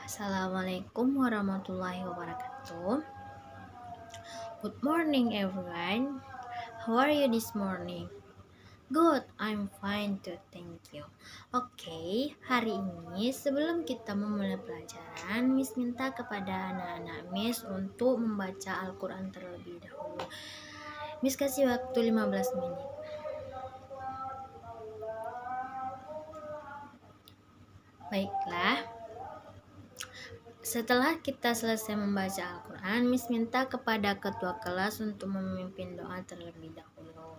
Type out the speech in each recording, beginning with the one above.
Assalamualaikum warahmatullahi wabarakatuh. Good morning, everyone. How are you this morning? Good, I'm fine too, thank you. Oke, hari ini sebelum kita memulai pelajaran, Miss minta kepada anak-anak Miss untuk membaca Al-Quran terlebih dahulu. Miss kasih waktu 15 menit. Baiklah. Setelah kita selesai membaca Al-Quran, Miss minta kepada ketua kelas untuk memimpin doa terlebih dahulu.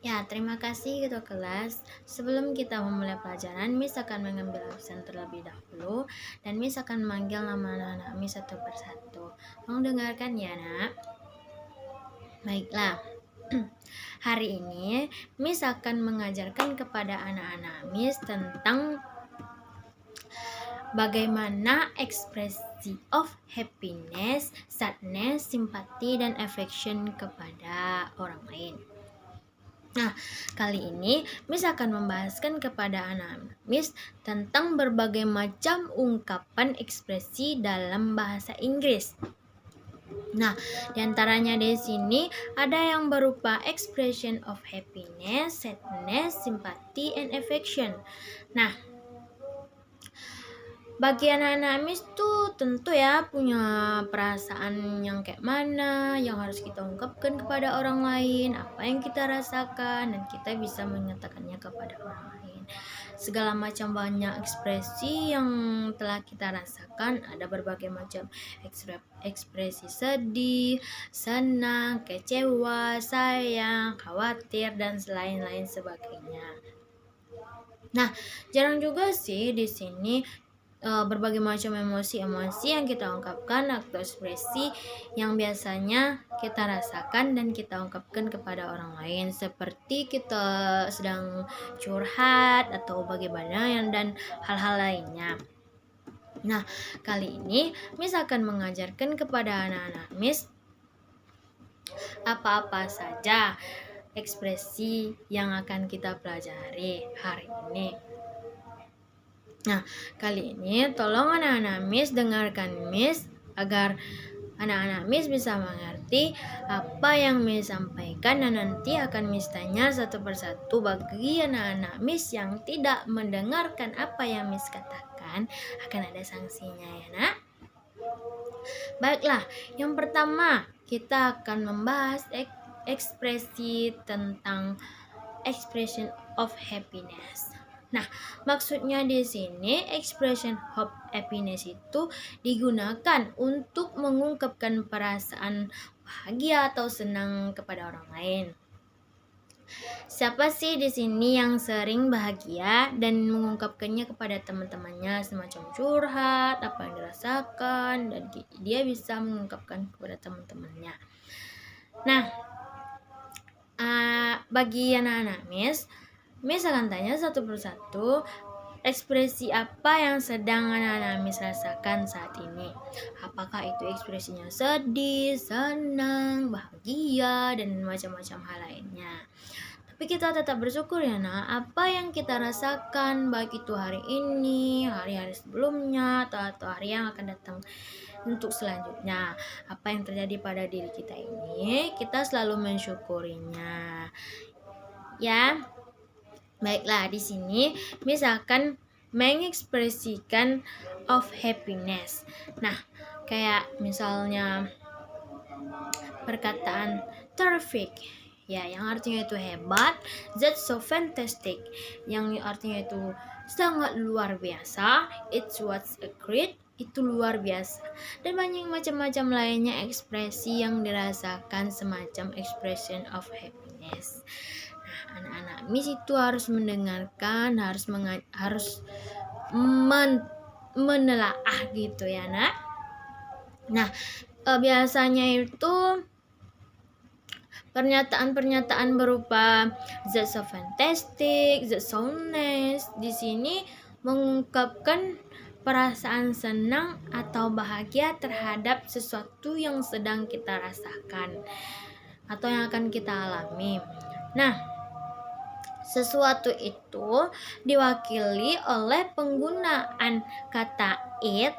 Ya, terima kasih ketua kelas. Sebelum kita memulai pelajaran, Miss akan mengambil absen terlebih dahulu dan Miss akan memanggil nama anak-anak Miss satu persatu. Tolong dengarkan ya, Nak. Baiklah. Hari ini Miss akan mengajarkan kepada anak-anak Miss tentang bagaimana ekspresi of happiness, sadness, simpati, dan affection kepada orang lain. Nah, kali ini Miss akan membahaskan kepada anak Miss tentang berbagai macam ungkapan ekspresi dalam bahasa Inggris. Nah, diantaranya di sini ada yang berupa expression of happiness, sadness, sympathy, and affection. Nah, bagi anak-anak Miss tuh tentu ya punya perasaan yang kayak mana yang harus kita ungkapkan kepada orang lain, apa yang kita rasakan, dan kita bisa menyatakannya kepada orang lain. Segala macam banyak ekspresi yang telah kita rasakan, ada berbagai macam ekspresi sedih, senang, kecewa, sayang, khawatir, dan lain-lain sebagainya. Nah, jarang juga sih di sini berbagai macam emosi yang kita ungkapkan atau ekspresi yang biasanya kita rasakan dan kita ungkapkan kepada orang lain, seperti kita sedang curhat atau bagaimana dan hal-hal lainnya. Nah, kali ini Miss akan mengajarkan kepada anak-anak Miss apa-apa saja ekspresi yang akan kita pelajari hari ini. Nah, kali ini tolong anak-anak Miss dengarkan Miss agar anak-anak Miss bisa mengerti apa yang Miss sampaikan, dan nanti akan Miss tanya satu persatu. Bagi anak-anak Miss yang tidak mendengarkan apa yang Miss katakan, akan ada sanksinya ya, Nak. Baiklah, yang pertama kita akan membahas ekspresi tentang expression of happiness. Nah, maksudnya di sini expression of happiness itu digunakan untuk mengungkapkan perasaan bahagia atau senang kepada orang lain. Siapa sih di sini yang sering bahagia dan mengungkapkannya kepada teman-temannya, semacam curhat apa yang dirasakan, dan dia bisa mengungkapkan kepada teman-temannya. Nah, bagi anak-anak Miss akan tanya satu persatu ekspresi apa yang sedang anak-anak Miss rasakan saat ini. Apakah itu ekspresinya sedih, senang, bahagia, dan macam-macam hal lainnya. Tapi kita tetap bersyukur ya, Nak, apa yang kita rasakan, baik itu hari ini, hari-hari sebelumnya, atau hari yang akan datang untuk selanjutnya. Apa yang terjadi pada diri kita ini, kita selalu mensyukurinya. Ya. Baiklah, di sini Miss akan mengekspresikan of happiness. Nah, kayak misalnya perkataan terrific, ya, yang artinya itu hebat. That's so fantastic, yang artinya itu sangat luar biasa. It's what's a great, itu luar biasa. Dan banyak macam-macam lainnya ekspresi yang dirasakan semacam expression of happiness. Nah, anak-anak Miss itu harus mendengarkan, harus menelaah gitu ya, Nak. Nah, biasanya itu pernyataan-pernyataan berupa that's so fantastic, that's so nice, di sini mengungkapkan perasaan senang atau bahagia terhadap sesuatu yang sedang kita rasakan atau yang akan kita alami. Nah, Sesuatu itu diwakili oleh penggunaan kata it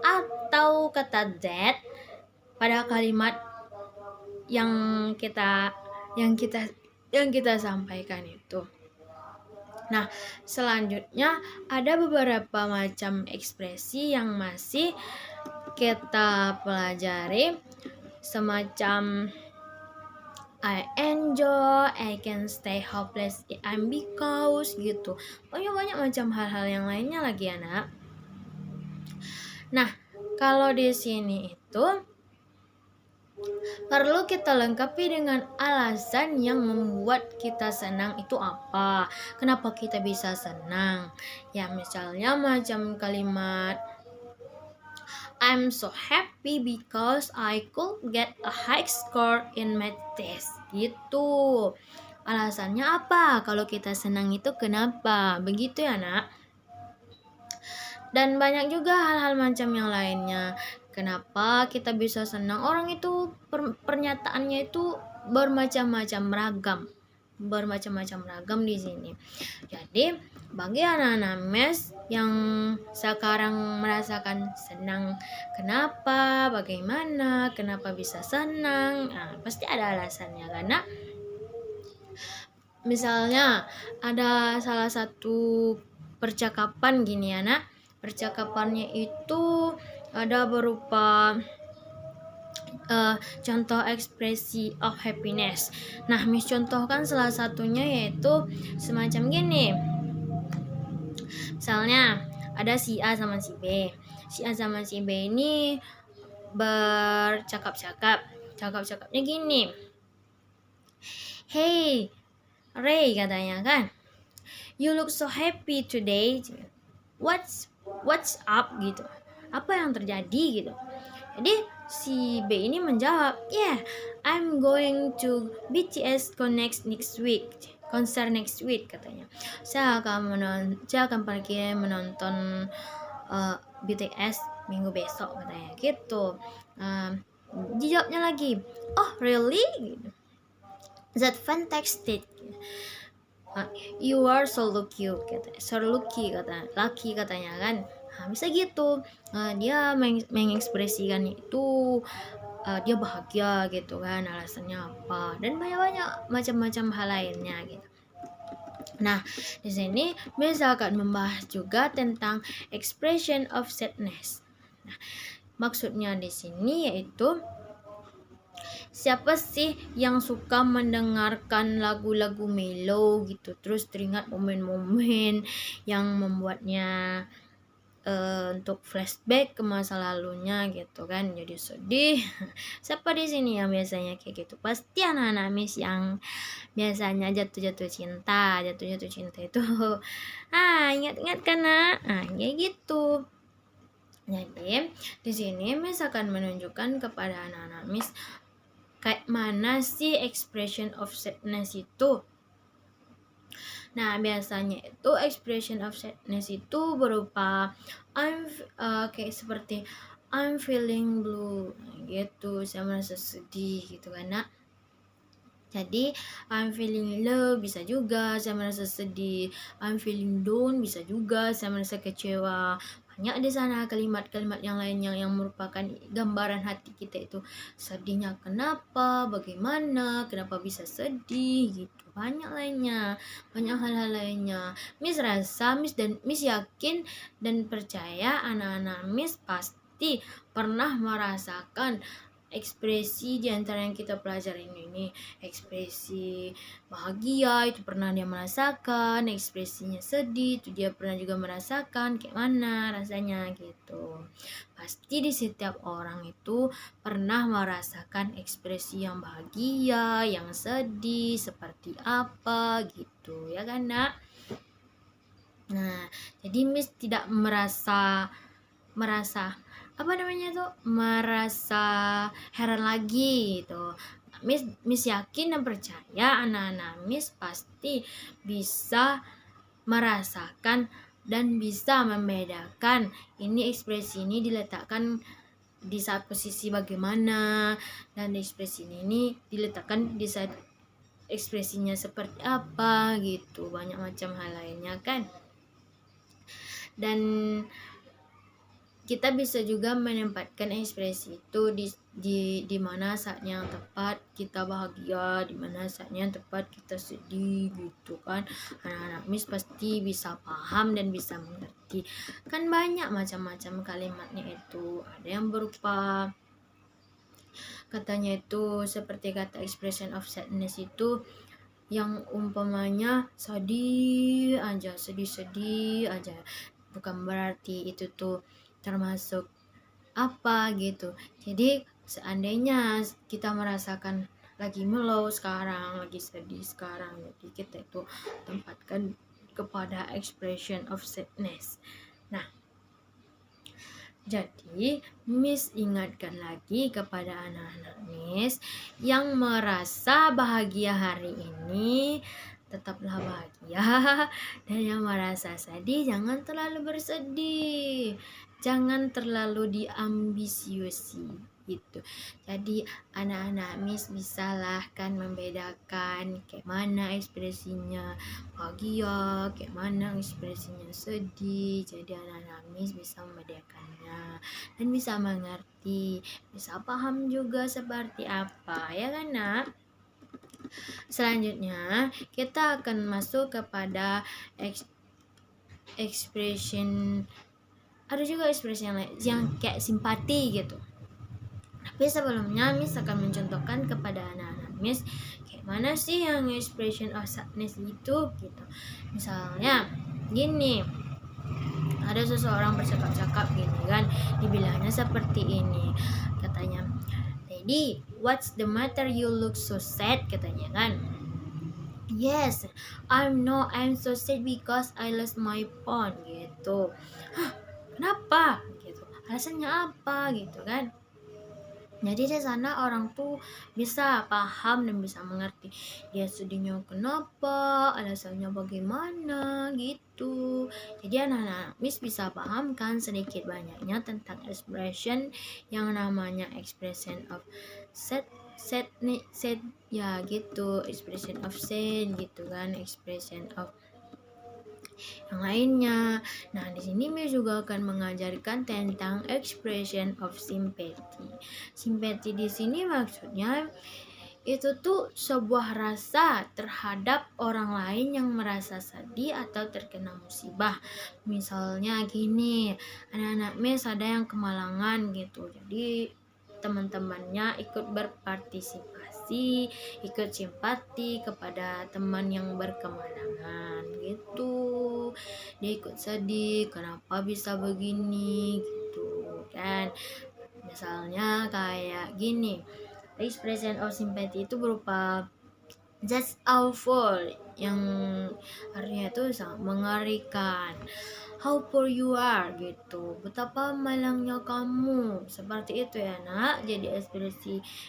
atau kata that pada kalimat yang kita yang kita yang kita sampaikan itu. Nah, selanjutnya ada beberapa macam ekspresi yang masih kita pelajari, semacam I enjoy, I can stay hopeless, I'm because gitu. Banyak macam hal-hal yang lainnya lagi ya, Nak. Nah, kalau di sini itu perlu kita lengkapi dengan alasan yang membuat kita senang itu apa. Kenapa kita bisa senang? Ya, misalnya macam kalimat I'm so happy because I could get a high score in math test. Gitu. Alasannya apa? Kalau kita senang itu kenapa? Begitu ya, Nak. Dan banyak juga hal-hal macam yang lainnya. Kenapa kita bisa senang? Orang itu pernyataannya itu bermacam-macam ragam di sini. Jadi bagi anak-anak mes yang sekarang merasakan senang, kenapa, bagaimana, kenapa bisa senang, pasti ada alasannya. Karena misalnya ada salah satu percakapan gini ya, Nak. Percakapannya itu ada berupa contoh ekspresi of happiness. Nah, Miss contohkan salah satunya yaitu semacam gini. Misalnya ada si A sama si B. Si A sama si B ini bercakap-cakap. Cakap-cakapnya gini. Hey, Ray, katanya kan. You look so happy today. What's up gitu. Apa yang terjadi gitu. Jadi si B ini menjawab, yeah, I'm going to BTS Connect next week. Konser next week katanya. Saya akan pergi menonton BTS minggu besok katanya gitu. Dijawabnya lagi, oh really? That fantastic. You are so lucky katanya. So lucky katanya kan. Bisa gitu. Dia mengekspresikan itu dia bahagia gitu kan, alasannya apa, dan banyak macam-macam hal lainnya gitu. Nah, di sini misalkan membahas juga tentang expression of sadness. Nah, maksudnya di sini yaitu siapa sih yang suka mendengarkan lagu-lagu mellow gitu, terus teringat momen-momen yang membuatnya untuk flashback ke masa lalunya gitu kan, jadi sedih. Siapa di sini yang biasanya kayak gitu? Pasti anak-anak Miss yang biasanya jatuh cinta itu ingat-ingat kan, Nak? Kayak gitu. Jadi di sini Miss akan menunjukkan kepada anak-anak Miss kayak mana sih expression of sadness itu. Nah, biasanya itu expression of sadness itu berupa kayak seperti I'm feeling blue gitu, saya merasa sedih gitu kan, Nak. Jadi I'm feeling low bisa juga saya merasa sedih, I'm feeling down bisa juga saya merasa kecewa. Banyak di sana kalimat-kalimat yang lainnya yang merupakan gambaran hati kita itu. Sedihnya kenapa, bagaimana, kenapa bisa sedih gitu. Banyak lainnya, banyak hal-hal lainnya. Miss rasa, Miss yakin dan percaya anak-anak Miss pasti pernah merasakan ekspresi di antara yang kita pelajarin ini. Ekspresi bahagia itu pernah dia merasakan, ekspresinya sedih itu dia pernah juga merasakan, kayak mana rasanya gitu. Pasti di setiap orang itu pernah merasakan ekspresi yang bahagia, yang sedih, seperti apa gitu ya kan, Nak? Nah, jadi Miss tidak merasa merasa heran lagi gitu. Miss yakin dan percaya anak-anak Miss pasti bisa merasakan dan bisa membedakan ini ekspresi ini diletakkan di saat posisi bagaimana, dan ekspresi ini diletakkan di saat ekspresinya seperti apa gitu, banyak macam hal lainnya kan. Dan kita bisa juga menempatkan ekspresi itu di mana saatnya yang tepat kita bahagia, di mana saatnya yang tepat kita sedih gitu kan. Anak-anak Miss pasti bisa paham dan bisa mengerti. Kan banyak macam-macam kalimatnya itu. Ada yang berupa katanya itu seperti kata expression of sadness itu yang umpamanya sedih aja, bukan berarti itu tuh termasuk apa gitu. Jadi seandainya kita merasakan lagi mellow sekarang, lagi sedih sekarang, jadi kita itu tempatkan kepada expression of sadness. Nah, jadi Miss ingatkan lagi kepada anak-anak Miss yang merasa bahagia hari ini, tetaplah bahagia. Dan yang merasa sedih jangan terlalu bersedih, jangan terlalu diambisiusi gitu. Jadi anak-anak Miss bisalah kan membedakan kayak mana ekspresinya bahagia, kayak mana ekspresinya sedih. Jadi anak-anak Miss bisa membedakannya dan bisa mengerti, bisa paham juga seperti apa, ya kan nak? Selanjutnya kita akan masuk kepada expression, ada juga ekspresi yang lain yang kayak simpati gitu. Tapi sebelumnya Miss akan mencontohkan kepada anak-anak Miss kayak mana sih yang expression of sadness itu gitu. Misalnya gini, ada seseorang bercakap-cakap gini kan, dibilangnya seperti ini, katanya, "Lady, what's the matter, you look so sad," katanya kan. "Yes, I'm so sad because I lost my phone," gitu. "Hah, kenapa?" gitu. "Alasannya apa?" gitu kan. Jadi di sana orang tuh bisa paham dan bisa mengerti dia sedihnya kenapa, alasannya bagaimana gitu. Jadi anak-anak Miss bisa pahamkan sedikit banyaknya tentang expression yang namanya expression of sad ya gitu, expression of sad gitu kan, expression of yang lainnya. Nah, di sini Miss juga akan mengajarkan tentang expression of sympathy. Sympathy di sini maksudnya itu tuh sebuah rasa terhadap orang lain yang merasa sedih atau terkena musibah. Misalnya gini, anak-anak Miss ada yang kemalangan gitu. Jadi teman-temannya ikut berpartisipasi, ikut simpati kepada teman yang berkemalangan gitu. Dia ikut sedih, kenapa bisa begini gitu kan. Misalnya kayak gini, expression of sympathy itu berupa just awful, yang artinya itu sangat mengerikan. How poor you are gitu, betapa malangnya kamu, seperti itu ya nak. Jadi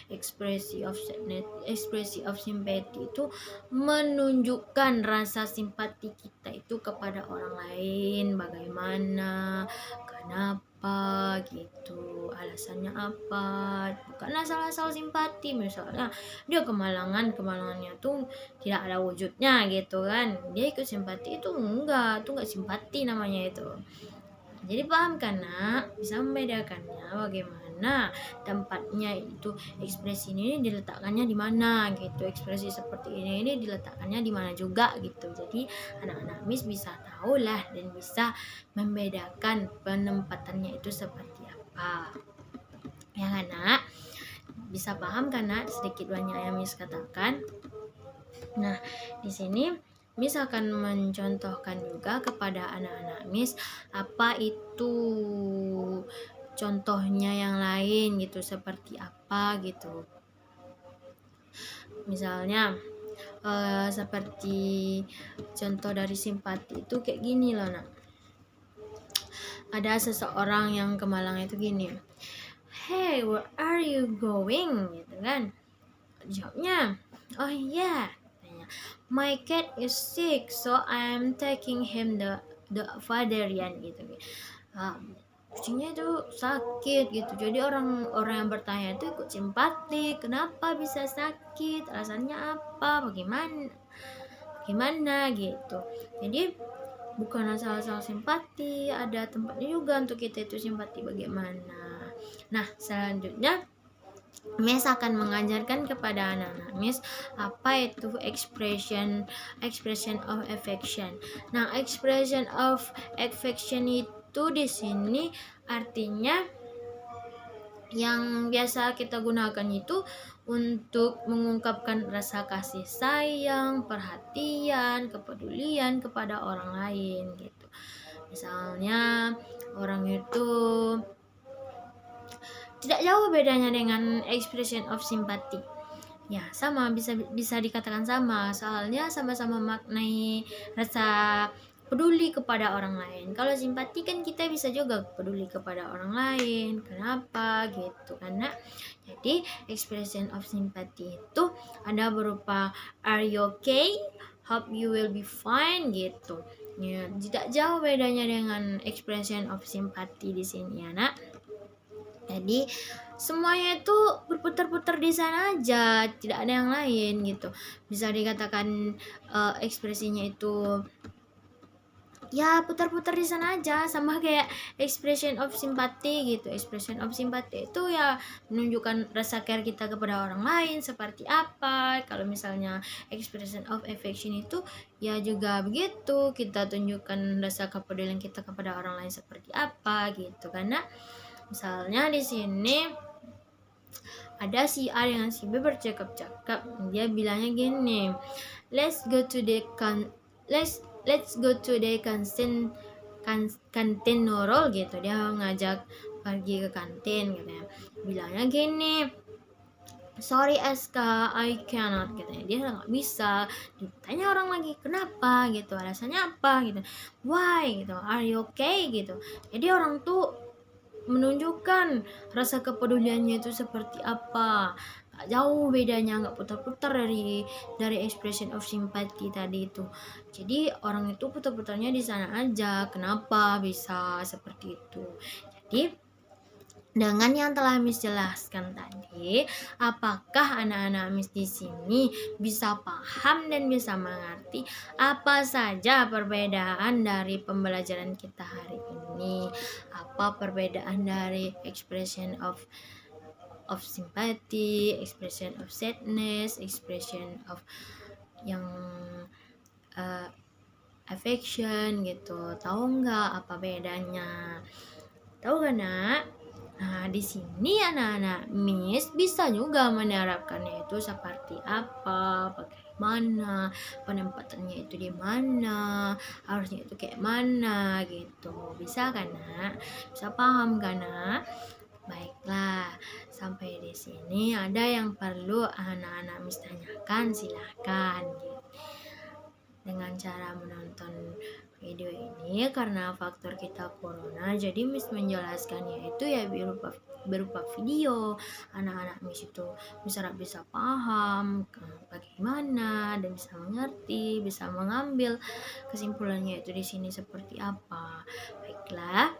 ekspresi of sadness, ekspresi of sympathy itu menunjukkan rasa simpati kita itu kepada orang lain, bagaimana, kenapa gitu, alasannya apa, bukan asal-asal simpati. Misalnya dia kemalangannya tuh tidak ada wujudnya gitu kan, dia ikut simpati, itu enggak simpati namanya itu. Jadi paham kan nak, bisa membedakannya bagaimana tempatnya itu, ekspresi ini diletakkannya di mana gitu, ekspresi seperti ini diletakkannya di mana juga gitu. Jadi anak-anak Miss bisa tahu lah dan bisa membedakan penempatannya itu seperti apa, ya kan nak? Bisa paham kan nak sedikit banyak yang Miss katakan? Nah, di sini Miss akan mencontohkan juga kepada anak-anak Miss apa itu contohnya yang lain gitu, seperti apa gitu. Misalnya seperti contoh dari simpati itu kayak gini loh nak. Ada seseorang yang kemalangan itu gini, "Hey, where are you going?" gitu kan. Jawabnya, "Oh yeah, my cat is sick, so I'm taking him the veterinarian," gitu. kucingnya itu sakit gitu. Jadi orang-orang yang bertanya itu ikut simpati, kenapa bisa sakit, alasannya apa, bagaimana gitu. Jadi bukan asal-asal simpati, ada tempatnya juga untuk kita itu simpati bagaimana. Nah, selanjutnya Miss akan mengajarkan kepada anak-anak Miss apa itu expression of affection. Nah, expression of affection itu di sini artinya yang biasa kita gunakan itu untuk mengungkapkan rasa kasih sayang, perhatian, kepedulian kepada orang lain gitu. Misalnya orang itu tidak jauh bedanya dengan expression of sympathy. Ya, sama, bisa dikatakan sama, soalnya sama-sama maknai rasa peduli kepada orang lain. Kalau simpati kan kita bisa juga peduli kepada orang lain. Kenapa gitu? Karena jadi expression of sympathy itu ada berupa are you okay? Hope you will be fine gitu. Ya, tidak jauh bedanya dengan expression of sympathy di sini ya, Nak. Jadi semuanya itu berputar-putar di sana aja, tidak ada yang lain gitu. Bisa dikatakan ekspresinya itu ya putar-putar di sana aja, sama kayak expression of sympathy gitu. Expression of sympathy itu ya menunjukkan rasa care kita kepada orang lain seperti apa. Kalau misalnya expression of affection itu ya juga begitu, kita tunjukkan rasa kepedulian kita kepada orang lain seperti apa gitu. Karena misalnya di sini ada si A dengan si B bercakap-cakap. Dia bilangnya gini, let's go to the kantin Nurul gitu. Dia ngajak pergi ke kantin gitu ya. Bilangnya gini, sorry Eska, I cannot gitu ya. Dia nggak bisa. Ditanya orang lagi, kenapa gitu, alasannya apa gitu, why gitu, are you okay gitu. Jadi orang tuh menunjukkan rasa kepeduliannya itu seperti apa. Gak jauh bedanya, nggak putar-putar dari expression of sympathy tadi itu. Jadi orang itu putar-putarnya di sana aja. Kenapa bisa seperti itu? Jadi dengan yang telah Miss jelaskan tadi, apakah anak-anak Miss di sini bisa paham dan bisa mengerti apa saja perbedaan dari pembelajaran kita hari ini? Apa perbedaan dari expression of sympathy, expression of sadness, expression of yang affection gitu. Tahu nggak apa bedanya? Tahu kan, Nak? Nah, di sini anak-anak Miss bisa juga menerapkannya itu seperti apa, bagaimana, penempatannya itu di mana, harusnya itu kayak mana gitu. Bisa kan, Nak? Bisa paham kan, Nak? Baiklah, sampai di sini ada yang perlu anak-anak Miss tanyakan, silakan gitu. Dengan cara menonton video ini, karena faktor kita corona, jadi Miss menjelaskannya itu ya berupa video. Anak-anak Miss itu bisa paham bagaimana dan bisa mengerti, bisa mengambil kesimpulannya itu di sini seperti apa. Baiklah,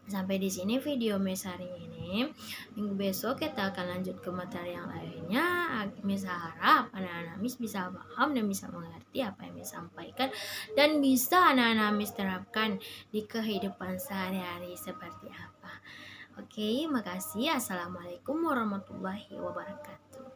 sampai di sini video Miss hari ini. Minggu besok kita akan lanjut ke materi yang lainnya. Miss harap anak-anak Miss bisa paham dan bisa mengerti apa yang Miss sampaikan, dan bisa anak-anak Miss terapkan di kehidupan sehari-hari seperti apa. Oke, makasih. Assalamualaikum warahmatullahi wabarakatuh.